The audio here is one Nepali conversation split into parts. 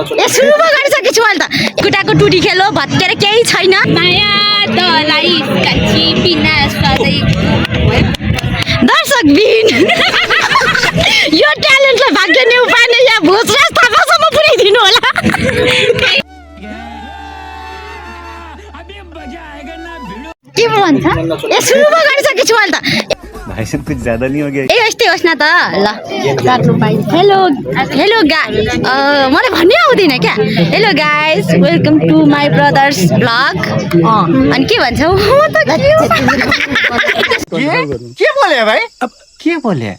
सुरु पो गरिसकेछु मैले त कुटाको टुटी खेलो भत्केर केही छैन माया दलाई काची बिना सधैँ दर्शक बिन यो ट्यालेन्टलाई भाग्य न्यु पार्ने या भोजराज थापासम्म पुर्याइदिनु होला के भन्छ ए सुरु पो गरिसकेछु मैले त भाई साहब कुछ ज्यादा नहीं हो गया ए यस्तै होस् न त ल हेलो हेलो मलाई भन्नै आउँदैन क्या hello guys welcome to my brother's blog अनि के भन्छौ क्या बोले भाई अब क्या बोले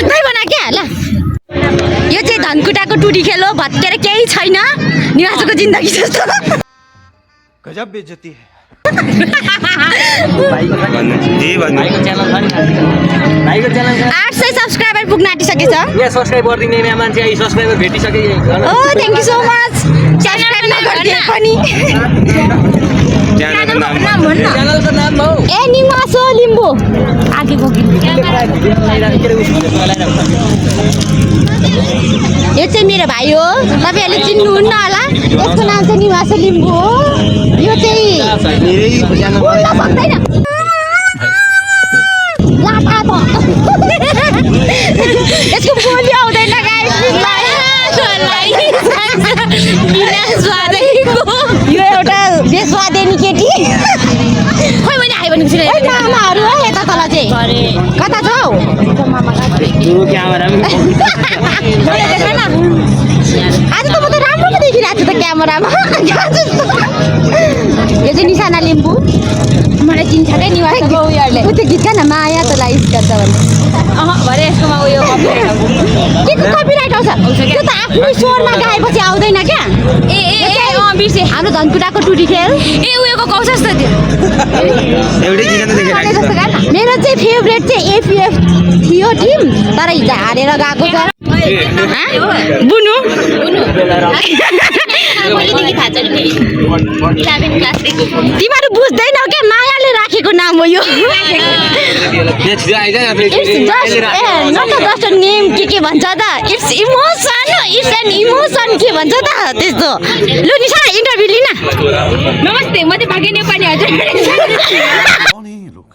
तै बना क्या ल यो चाहिँ धनकुटाको टुटी खेलो भत्केर केही छैन निवासको जिन्दगी जस्तो गजब बेइज्जती है 800 सब्स्क्राइबर पुग्न आँटिसकेछ यहाँ सब्स्क्राइब गरिदिने मान्छे आई सब्स्क्राइबर भेटिसके ओ thank you so much subscribe नगर्दिए पनि च्यानलको नाम हो ए निवासो लिम्बू आगे यो चाहिँ मेरो भाइ हो तपाईहरुले चिन्नुहुन्न होला यसको नाम चाहिँ निवासो लिम्बू हो यो चाहिँ बोल्न सक्दैन लाटा त यसको बोली आउँदैन गाइस यो एउटा बेस्वादेनी केटी खोइ मैले आइ भनेको छु ए मामाहरु हो यता तल चाहिँ कता छ हौ आज त म त राम्रो पो देखिरहेको छु त क्यामेरामा यो चाहिँ निशाना लिम्बू मलाई चिन्छ क्या निवासको उयोहरूले त्यो गीत गान माया त लाइस गर्छ भने भरे यसकोमा उयो के को कपिराइट आउँछ त्यो त आफ्नो स्वरमा गाएपछि आउँदैन क्या बिर्से हाम्रो धनकुटाको टुटी खेल ए उयोको कौशस त त्यो मेरो चाहिँ फेभरेट चाहिँ एफएफ थियो टिम तर हिजो हारेर गएको छ बुनु तिमीहरू बुझ्दैनौ क्या मायाले राखेको नाम हो यो जस्ट नेम के भन्छ त इट्स एन इमोसन के भन्छ त त्यस्तो लु निशा इन्टरभ्यु लिन नमस्ते म चाहिँ भाग्य नेपाली हजुर कौन है ये लोग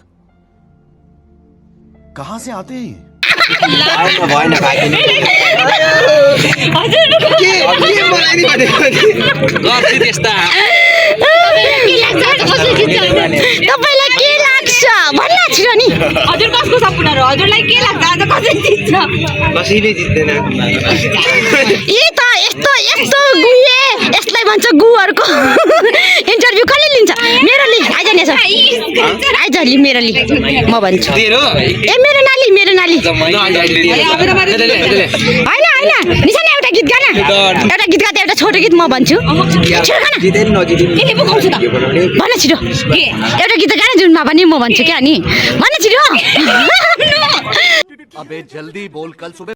कहाँ से आते हैं तपाईलाई के लाग्छ भन्न छिटो नि हजुर कसको सपना हो हजुरलाई के लाग्छ आज कसले जित्छ कसैले जित्दैन ए त यस्तो यस्तो गुए यसलाई भन्छ गुहरुको इन्टरभ्यु कसले लिन्छ मेरो लि आइज नि आइज लि मेरो लि म भन्छु ए मेरो नाली हैन निशाना एउटा गीत गाना एउटा गीत गाते एउटा छोटो गीत म भन्छु छिटो गाना के पकाउँछु त भन्न छिटो के एउटा गीत गाना जुनमा पनि म भन्छु क्या नि भन्न छिटो अबे जल्दी बोल कल सुबह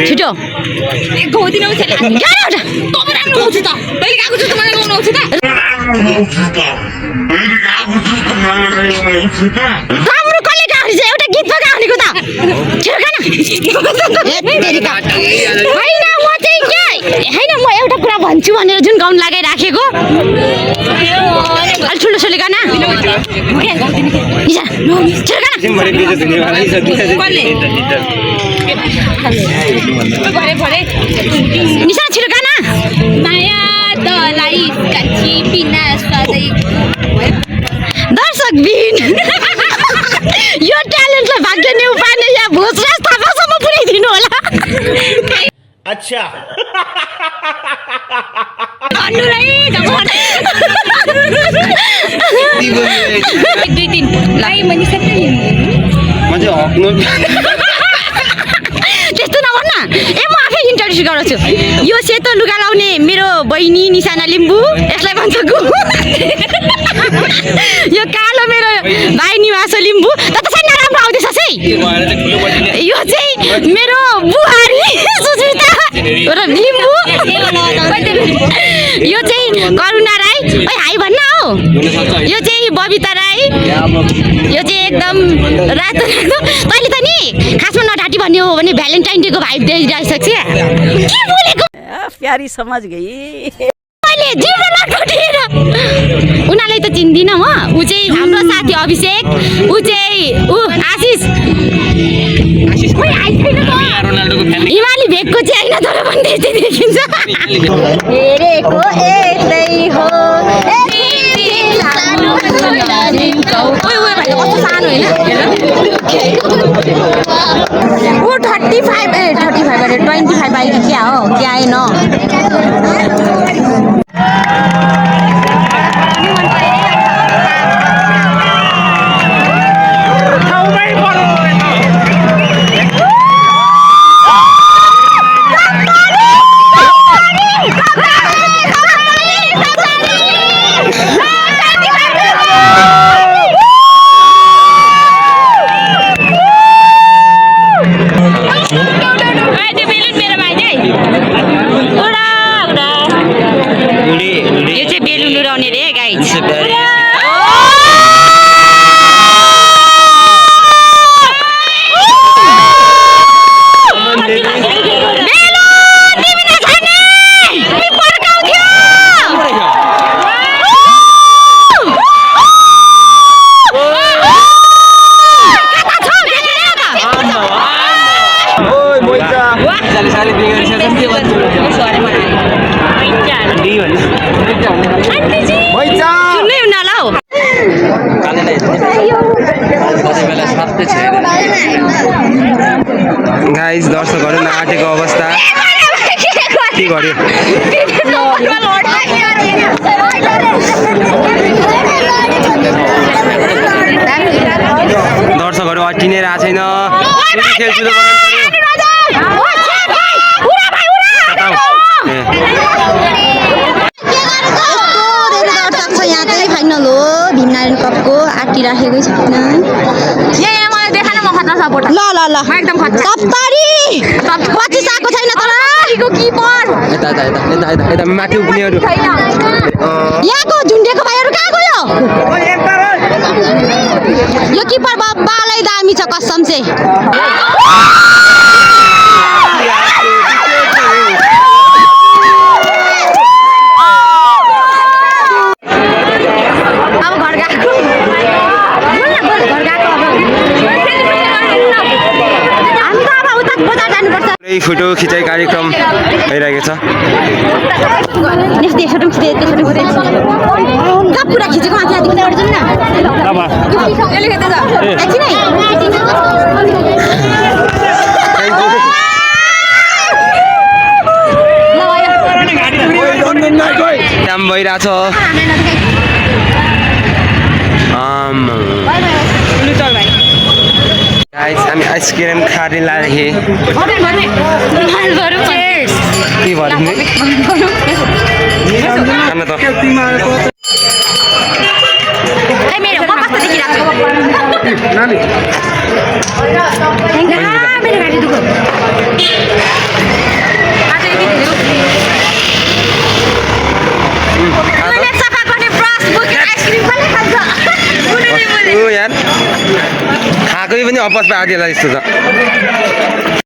छिटो गाउँदिन आउँछ गाना एउटा कमरा गाउँछु त मैले गाएको छु त मलाई गाउनु आउँछ त राम्रो कसले गाउने चाहिँ एउटा गीत पो गाउनेको त छिटो गाना होइन म चाहिँ के होइन म एउटा कुरा भन्छु भनेर जुन गाउन लगाइराखेको अलि ठुलो सोले गाना निशा छिटो गाना निशा छिटो गाना माया दलाई काची बिना सधैँ दर्शक बिन यो ट्यालेन्टलाई भाग्य न्यु पार्ने या भोजराज थापासम्म पुर्याइदिनु होला अच्छा दुई दिन लाई मैले सबै त्यस्तो नभन्न ए म आफै इन्ट्रोड्युस गराउँछु यो सेतो लुगा लाउने मेरो बहिनी निशाना लिम्बू यसलाई भन्छ गु यो कालो मेरो भाइ निवास लिम्बू त साइन राम्रो आउँदैछ है यो चाहिँ मेरो बुहारी सुस्मिता र लिम्बू यो चाहिँ करुणा राई ओइ हाई भन्न हौ यो चाहिँ बबिता राई यो चाहिँ एकदम रातो तैँले त नि खासमा नढाँटी भन्ने हो भने भ्यालेन्टाइन डेको भाइब दिइरहेको छ के बोलेको प्यारी समझ गई मैले जिब्रो नटोटेर उनीहरूलाई त चिन्दिनँ म ऊ चाहिँ हाम्रो साथी अभिषेक ऊ चाहिँ ऊ आशिष रोनाल्डोको फ्यान हिमाली भेगको चाहिँ होइन तर पनि त्यस्तै देखिन्छ हेरेको यस्तै हो कस्तो सानो होइन ऊ 35 अरे 25 आयो कि क्या हो क्या आएन यो चाहिँ बेलुन उडाउने रे गाइस गाइस दर्शकहरू नआटेको अवस्था के गर्यो दर्शकहरू अटिनेर आएको छैन खेल सुरु गर्नु पर्यो यहाँ चाहिँ फाइनल हो भीमनारायण कपको आँटिराखेकै छैन ल ल ल एकदम 70 25 आएको छैन तर किपर यता माथि उक्नेहरू यहाँको झुन्डेको भाइहरू कहाँ गयो यो किपर बालै दामी छ कसम चाहिँ अब घर गएको फोटो खिचाइ कार्यक्रम भइरहेको छ पुरा खिचेको माथि काम भइरहेछ गाइस हामी आइसक्रिम खाने लाग्यो के भन्ने खाना त यार खाएकै पनि अपसमा आदिएला जस्तो छ